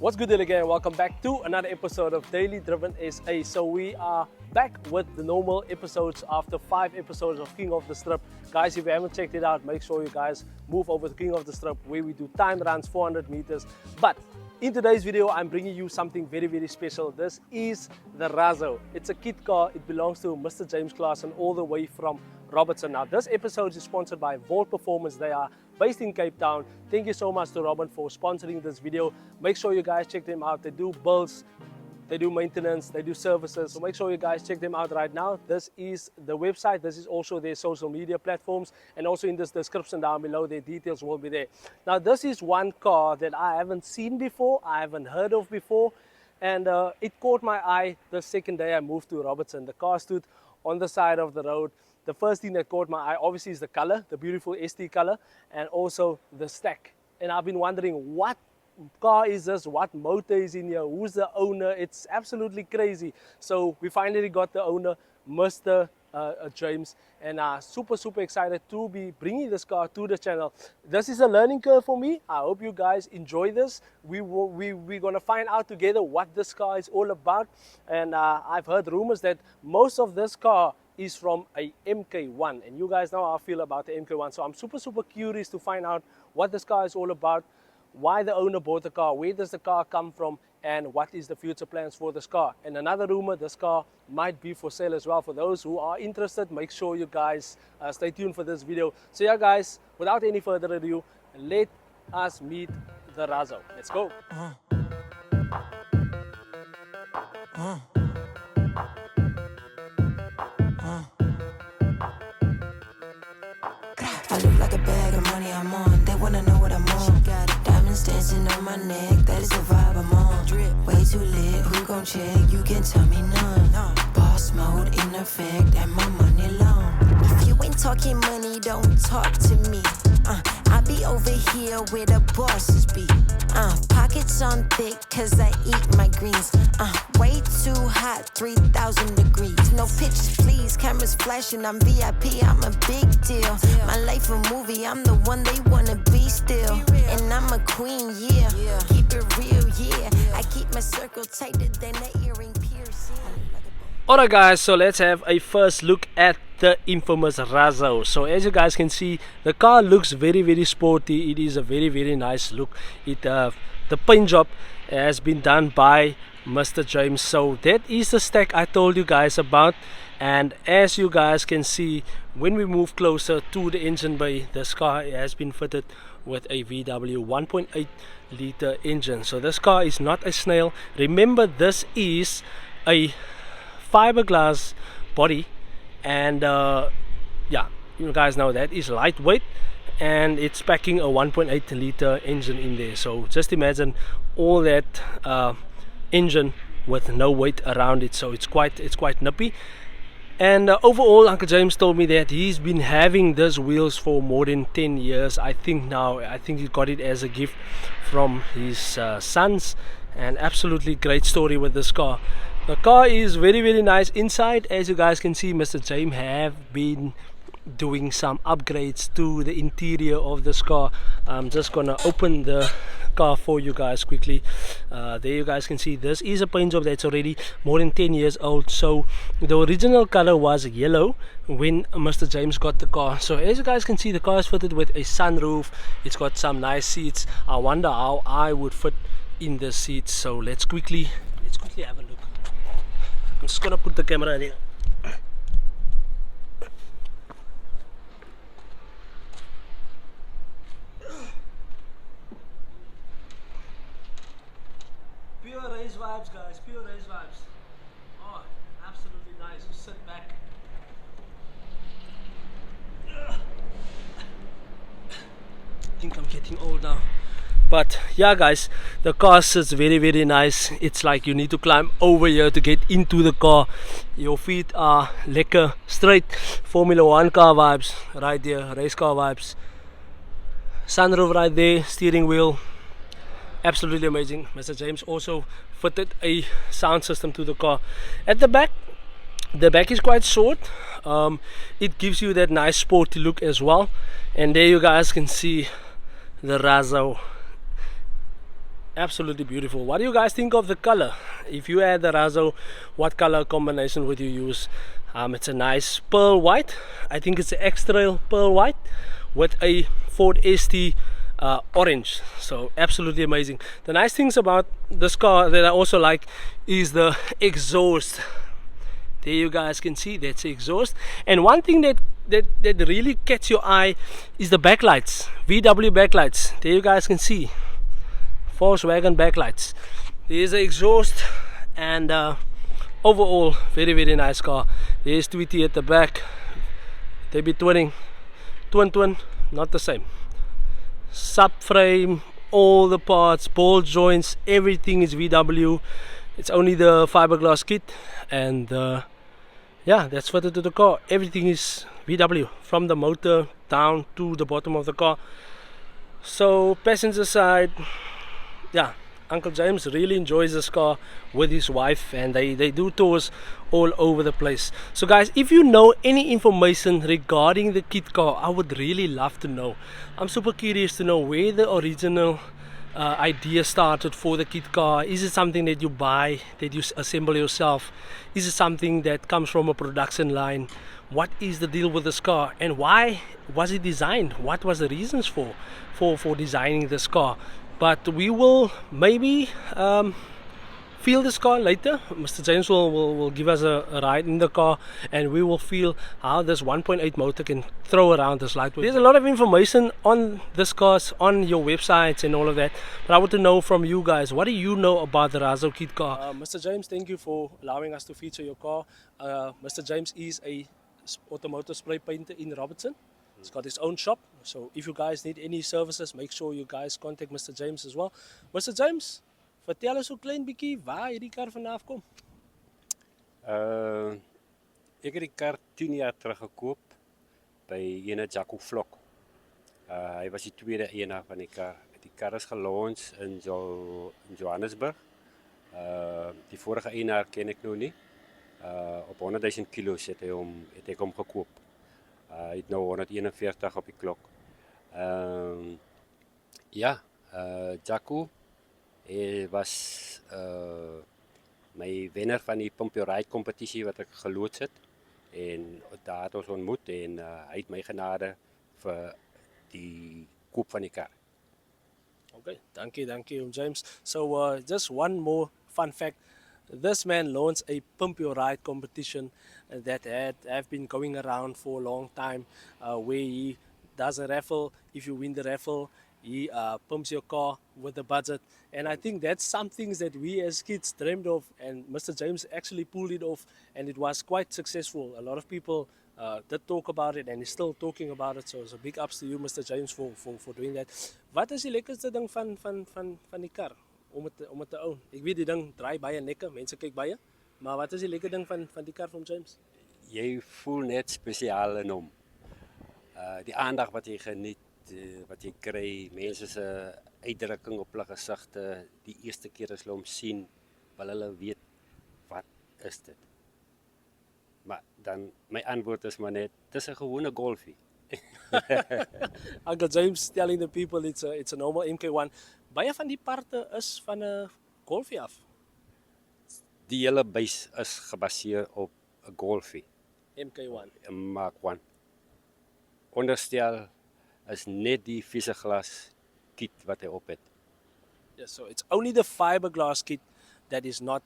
What's good again? Welcome back to another episode of Daily Driven SA. So we are back with the normal episodes after 5 episodes of King of the Strip. Guys, if you haven't checked it out, make sure you guys move over to King of the Strip where we do time runs 400 meters. But in today's video, I'm bringing you something very special. This is the Razzo. It's a kit car. It belongs to Mr. James Claassen all the way from Robertson. Now, this episode is sponsored by Volt Performance. They are based in Cape Town. Thank you so much to Robin for sponsoring this video. Make sure you guys check them out. They do builds, they do maintenance, they do services. So make sure you guys check them out right now. This is the website. This is also their social media platforms. And also in this description down below, their details will be there. Now, this is one car that I haven't seen before. I haven't heard of before. And it caught my eye the second day I moved to Robertson. The car stood on the side of the road. The first thing that caught my eye obviously is the color, the beautiful ST color, and also the stack. And I've been wondering, what car is this? What motor is in here? Who's the owner? It's absolutely crazy. So we finally got the owner, Mr. James, and super excited to be bringing this car to the channel. This is a learning curve for me. I hope you guys enjoy this. We're gonna find out together what this car is all about. And I've heard rumors that most of this car is from a MK1, and you guys know how I feel about the MK1. So I'm super curious to find out what this car is all about, why the owner bought the car, where does the car come from, and what is the future plans for this car. And another rumor, this car might be for sale as well. For those who are interested, make sure you guys stay tuned for this video. So yeah guys, without any further ado, let us meet the Razzo. Let's go. I look like a bag of money I'm on. They wanna know what I'm on. Got diamonds dancing on my neck. That is the vibe I'm on. Drip way too lit. Who gon' check? You can tell me none. Boss mode in effect, and my money long. If you ain't talking money, don't talk to me. I be over here where the bosses be. Pockets on thick, cause I eat my greens. Way too hot, 3,000 degrees. No pictures, please. Cameras flashing, I'm VIP, I'm a big deal. My life a movie, I'm the one they wanna be still. And I'm a queen, yeah. Keep it real, yeah. I keep my circle tighter than an earring piercing. Alright guys, so let's have a first look at the infamous Razzo. So as you guys can see, the car looks very sporty. It is a very nice look. The paint job has been done by Mr. James. So that is the stack I told you guys about. And as you guys can see, when we move closer to the engine bay, this car has been fitted with a VW 1.8 liter engine. So this car is not a snail. Remember, this is a fiberglass body, and yeah, you guys know that is lightweight, and it's packing a 1.8 liter engine in there. So just imagine all that engine with no weight around it. So it's quite nippy. And overall, Uncle James told me that he's been having these wheels for more than 10 years. I think he got it as a gift from his sons. And absolutely great story with this car. The car is very nice inside. As you guys can see, Mr. James have been doing some upgrades to the interior of this car. I'm just gonna open the car for you guys quickly. There you guys can see this is a paint job that's already more than 10 years old. So the original color was yellow when Mr. James got the car. So as you guys can see, the car is fitted with a sunroof. It's got some nice seats. I wonder how I would fit in the seats. So let's quickly have a look. I'm just gonna put the camera there. Pure race vibes, guys. Pure race vibes. Oh, absolutely nice. Just sit back. I think I'm getting old now. But yeah guys, the car sits very nice. It's like you need to climb over here to get into the car. Your feet are lekker straight. Formula 1 car vibes right there, race car vibes. Sunroof right there, steering wheel, absolutely amazing. Mr. James also fitted a sound system to the car. At the back is quite short. It gives you that nice sporty look as well. And there you guys can see the Razzo. Absolutely beautiful. What do you guys think of the color? If you had the Razzo, what color combination would you use? It's a nice pearl white. I think it's an X-Trail pearl white with a Ford ST orange. So absolutely amazing. The nice things about this car that I also like is the exhaust. There you guys can see that's the exhaust. And one thing that really catch your eye is the backlights, VW backlights. There you guys can see Volkswagen backlights. There's the exhaust, and overall very nice car. There's Tweety at the back. They be twin, not the same. Subframe, all the parts, ball joints, everything is VW. It's only the fiberglass kit, and yeah, that's fitted to the car. Everything is VW from the motor down to the bottom of the car. So passenger side, yeah, Uncle James really enjoys this car with his wife, and they do tours all over the place. So guys, if you know any information regarding the kit car, I would really love to know. I'm super curious to know where the original idea started for the kit car. Is it something that you buy, that you assemble yourself? Is it something that comes from a production line? What is the deal with this car, and why was it designed? What was the reasons for designing this car? But we will maybe feel this car later. Mr. James will give us a ride in the car, and we will feel how this 1.8 motor can throw around this lightweight. There's a lot of information on this cars on your websites and all of that, but I want to know from you guys, what do you know about the Razzo kit car? Mr. James, thank you for allowing us to feature your car. Mr. James is a automotive spray painter in Robertson. He's got his own shop, so if you guys need any services, make sure you guys contact Mr. James as well. Mr. James, vertel ons so klein bietjie waar hierdie kar vanaf kom. Ek het die kar 10 jaar terug gekoop by ene Jacko Vlok. Hy was die tweede eienaar van die kar. Die kar is gelons in Johannesburg. Die vorige eienaar ken ek nou nie. Op 100.000 kilo's het ek hom gekoop. Hy het nou 141 op die klok. Ja, Jacko was my wenner van die Pump Your Ride competisie wat ek geloods het. En daar het ons ontmoet, en hy het my genade vir die koop van die kar. Okay, dankie James. So just one more fun fact. This man launched a Pump Your Ride competition that have been going around for a long time, where he does a raffle. If you win the raffle, he pumps your car with a budget. And I think that's some things that we as kids dreamed of, and Mr. James actually pulled it off, and it was quite successful. A lot of people did talk about it, and he's still talking about it. So it's a big ups to you, Mr. James, for doing that. Wat is die lekkerste ding van die kar? Om het te own. Ek weet die ding draai baie lekker, mense kyk baie, maar wat is die lekker ding van die kar van James? Jy voel net spesiaal in hom. Die aandag wat jy geniet, wat jy kry, mense se uitdrukking op hulle gesigte, die eerste keer as hulle hom sien, wil hulle weet, wat is dit? Maar dan, my antwoord is maar net, dis 'n gewone Golfie. Uncle James telling the people it's a normal MK1. Baie van die parte is van 'n Golfie af. Die hele buis is gebaseer op 'n Golfie. MK1. 'n Mark 1. Onderstel is net die viseglas kit wat hy op het. Yeah, so it's only the fiberglass kit that is not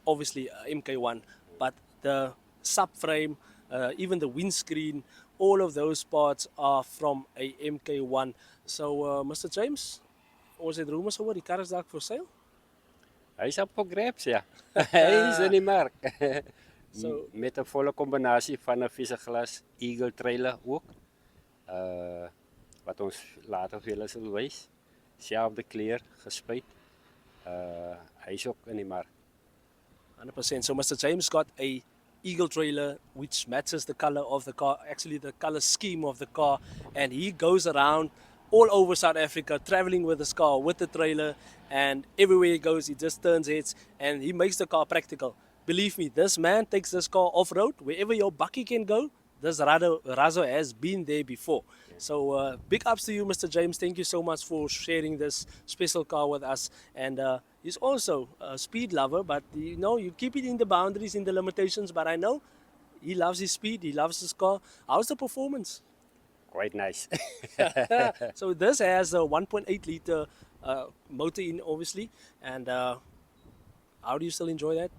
obviously a MK1, but the subframe, even the windscreen, all of those parts are from a MK1. So Mr. James, ons het rumors oor die kar is dalk for sale? Hy is op for grabs, ja. Hy is in die mark. So, met 'n volle kombinasie van 'n viseglas Eagle trailer ook. Wat ons later vir julle sal wys. Selfde kleur gespuit. Hy is ook in die mark. 100%. So Mr. James got a Eagle trailer which matches the color of the car, actually the color scheme of the car, and he goes around all over South Africa traveling with his car, with the trailer, and everywhere he goes he just turns heads and he makes the car practical. Believe me, this man takes this car off-road. Wherever your bakkie can go, this Razzo has been there before. So big ups to you, Mr. James. Thank you so much for sharing this special car with us. And he's also a speed lover, but you know, you keep it in the boundaries, in the limitations. But I know he loves his speed, he loves his car. How's the performance? Quite nice. So this has a 1.8 liter motor in, obviously. And how do you still enjoy that?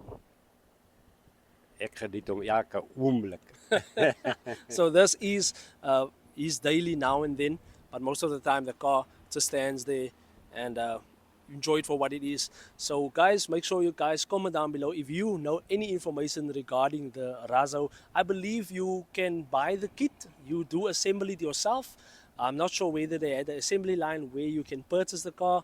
Ek geniet hom elke oomblik. So this is daily now and then, but most of the time the car just stands there and enjoy it for what it is. So guys, make sure you guys comment down below if you know any information regarding the Razzo. I believe you can buy the kit, you do assemble it yourself. I'm not sure whether they had an assembly line where you can purchase the car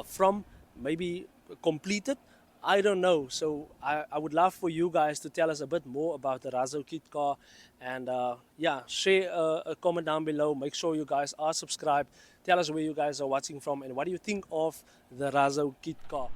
from, maybe completed. I don't know. So I would love for you guys to tell us a bit more about the Razzo kit car. And yeah, share a comment down below. Make sure you guys are subscribed. Tell us where you guys are watching from and what do you think of the Razzo kit car.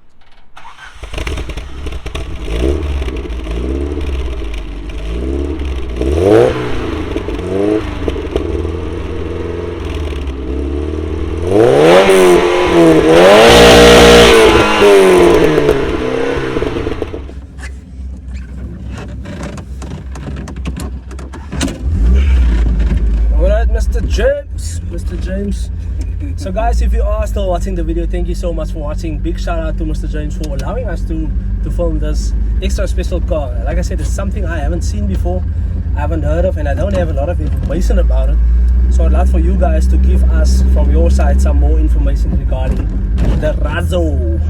Alright, Mr. James. So guys, if you are still watching the video, thank you so much for watching. Big shout out to Mr. James for allowing us to film this extra special car. Like I said, it's something I haven't seen before, I haven't heard of, and I don't have a lot of information about it. So I'd like for you guys to give us from your side some more information regarding the Razzo.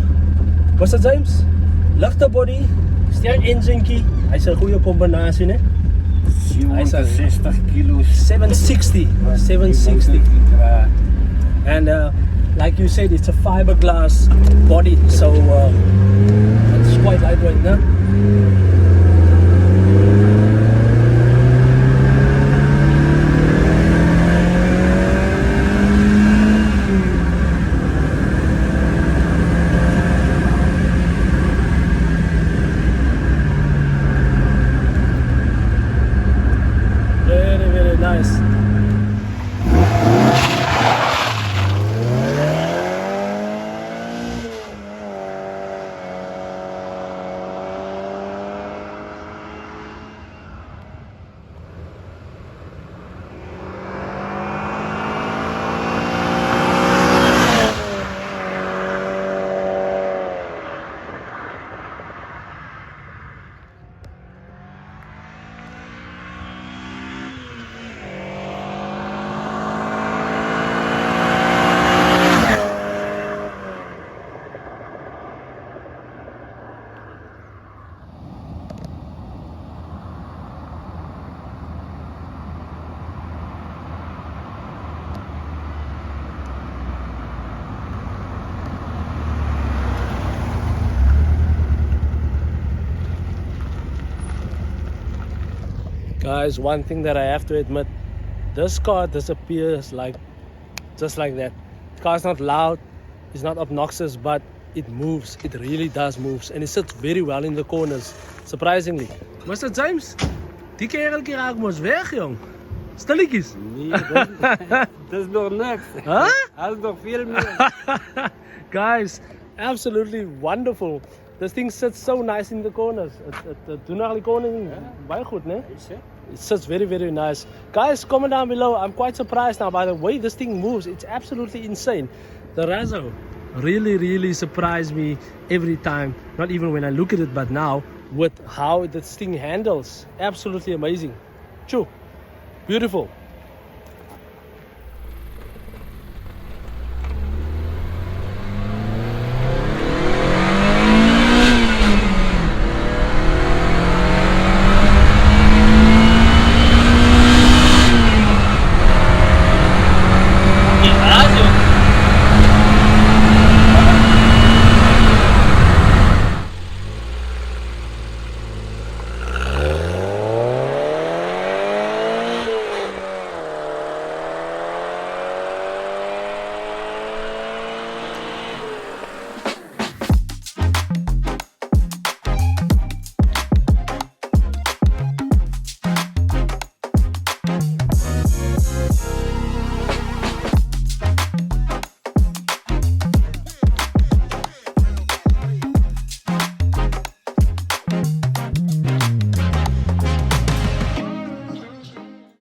Mr. James, ligte body, sterk engine key. Hy's 'n goeie kombinasie, né? 60 kilos. 760. And like you said, it's a fiberglass body, so it's quite lightweight, no? Very, very nice. Guys, one thing that I have to admit, this car disappears just like that. The car's not loud, it's not obnoxious, but it moves. It really does moves, and it sits very well in the corners, surprisingly. Mr. James, die kereltjie raak mos weg, jong. Stilletjies. Nee, dat is nog niks. Huh? Dat is nog veel meer. Guys, absolutely wonderful. This thing sits so nice in the corners. Het doen eigenlijk corners baie goed, né? It sits very, very nice. Guys, comment down below. I'm quite surprised now by the way this thing moves. It's absolutely insane. The Razzo really, really surprised me every time. Not even when I look at it, but now with how this thing handles. Absolutely amazing. Choo. Beautiful.